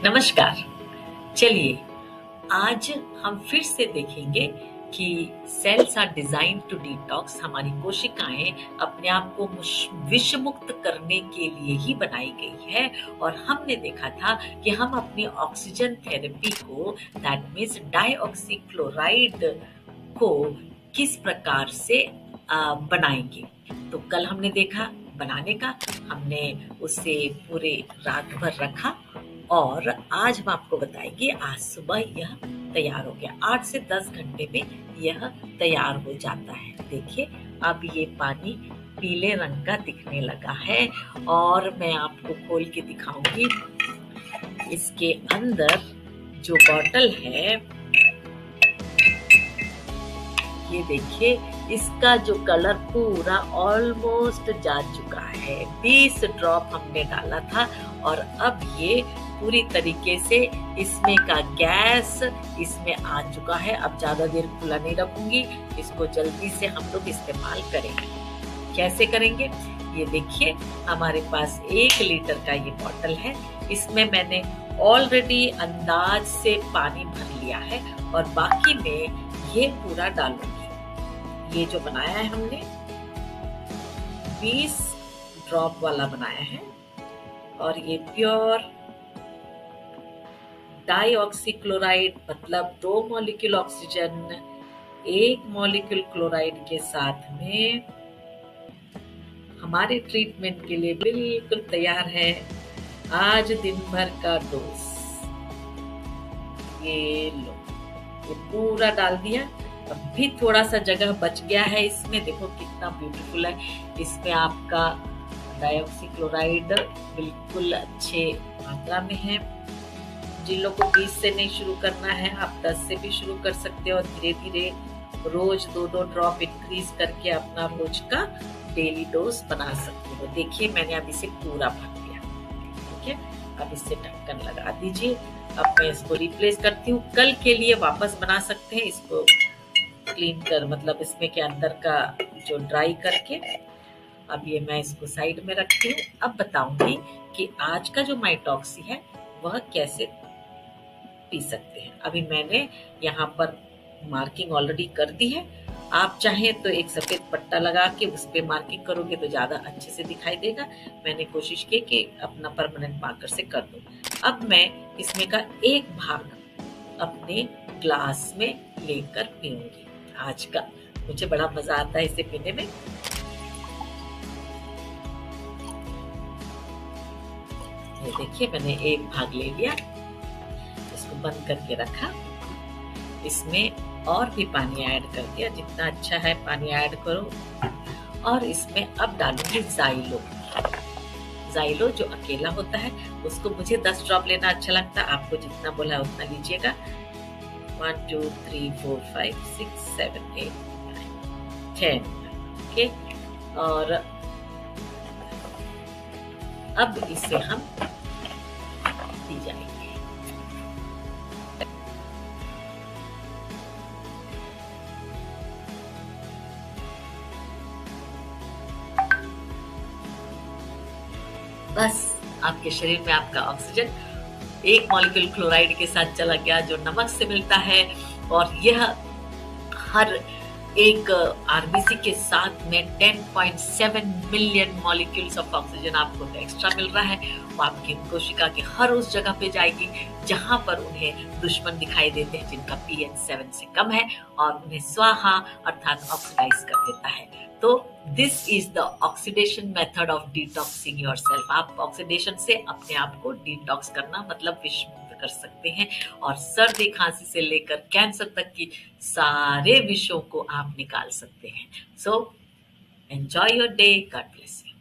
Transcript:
नमस्कार। चलिए आज हम फिर से देखेंगे कि cells are design to detox. हमारी कोशिकाएं अपने आप को विष मुक्त करने के लिए ही बनाई गई है और हमने देखा था कि हम अपनी ऑक्सीजन थेरेपी को, दैट मीन्स डाइऑक्सी क्लोराइड को, किस प्रकार से बनाएंगे। तो कल हमने देखा बनाने का, हमने उसे पूरे रात भर रखा और आज हम आपको बताएंगे आज सुबह यह तैयार हो गया। 8 से 10 घंटे में यह तैयार हो जाता है। देखिए अब ये पानी पीले रंग का दिखने लगा है और मैं आपको खोल के दिखाऊंगी। इसके अंदर जो बॉटल है, ये देखिए इसका जो कलर पूरा ऑलमोस्ट जा चुका है। 20 ड्रॉप हमने डाला था और अब ये पूरी तरीके से इसमें का गैस इसमें आ चुका है। अब ज्यादा देर खुला नहीं रखूंगी, इसको जल्दी से हम लोग इस्तेमाल करेंगे। कैसे करेंगे ये देखिए। हमारे पास 1 लीटर का ये बॉटल है। इसमें मैंने ऑलरेडी अंदाज से पानी भर लिया है और बाकी में ये पूरा डालूंगी। ये जो बनाया है हमने 20 ड्रॉप वाला बनाया है और ये प्योर डाइऑक्सी क्लोराइड, मतलब 2 मॉलिक्यूल ऑक्सीजन 1 मॉलिक्यूल क्लोराइड के साथ में हमारे ट्रीटमेंट के लिए बिल्कुल तैयार है। आज दिन भर का डोज। ये लो, ये पूरा डाल दिया। अब भी थोड़ा सा जगह बच गया है इसमें, देखो कितना ब्यूटीफुल है। इसमें आपका डाइऑक्सी क्लोराइड बिल्कुल अच्छे मात्रा में है। जिन लोग को 20 से नहीं शुरू करना है, आप 10 से भी शुरू कर सकते हो और धीरे धीरे रोज 2-2 ड्रॉप इंक्रीज करके अपना रोज का डेली डोज बना सकते हो। देखिए मैंने अब इसे पूरा भर दिया। ठीक है, अब इससे ढक्कन लगा दीजिए। अब मैं इसको रिप्लेस करती हूँ। कल के लिए वापस बना सकते हैं इसको क्लीन कर, मतलब इसमें के अंदर का जो ड्राई करके। अब ये मैं इसको साइड में रखती हूँ। अब बताऊंगी कि आज का जो माइटॉक्सी है वह कैसे पी सकते हैं। अभी मैंने यहाँ पर मार्किंग ऑलरेडी कर दी है। आप चाहें तो एक सफेद पट्टा लगा के उस पे मार्किंग करोगे तो ज्यादा अच्छे से दिखाई देगा। मैंने कोशिश की कि अपना परमानेंट मार्कर से कर दूं। अब मैं इसमें का एक भाग अपने ग्लास में लेकर पीऊंगी। आज का मुझे बड़ा मजा आता है इसे पीने में। ये देखिए मैंने एक भाग ले लिया, इसको बंद करके रखा। इसमें और भी पानी ऐड कर दिया, जितना अच्छा है पानी ऐड करो। और इसमें अब डालूंगी जाइलो। जाइलो जो अकेला होता है उसको मुझे 10 ड्रॉप लेना अच्छा लगता है। आपको जितना बोला है उतना लीजिएगा। 1 2 3 4 5 6 7 8 9 10। ओके, और अब इसे हम पी जाएंगे। बस आपके शरीर में आपका ऑक्सीजन 1 मॉलिक्यूल क्लोराइड के साथ चला गया जो नमक से मिलता है और यह हर एक आरबीसी के साथ में 10.7 मिलियन मॉलिक्यूल्स ऑफ ऑक्सीजन आपको एक्स्ट्रा मिल रहा है। वो आपकी कोशिका के हर उस जगह पे जाएगी जहां पर उन्हें दुश्मन दिखाई देते हैं, जिनका pH 7 से कम है, और उन्हें स्वाहा अर्थात ऑक्सीडाइज कर देता है। तो this is the oxidation method of detoxing yourself. आप ऑक्सीडेशन से अपने आप को डिटॉक्स करना मतलब विष मुक्त कर सकते हैं और सर्दी खांसी से लेकर कैंसर तक की सारे विषयों को आप निकाल सकते हैं। So enjoy your day. God bless you.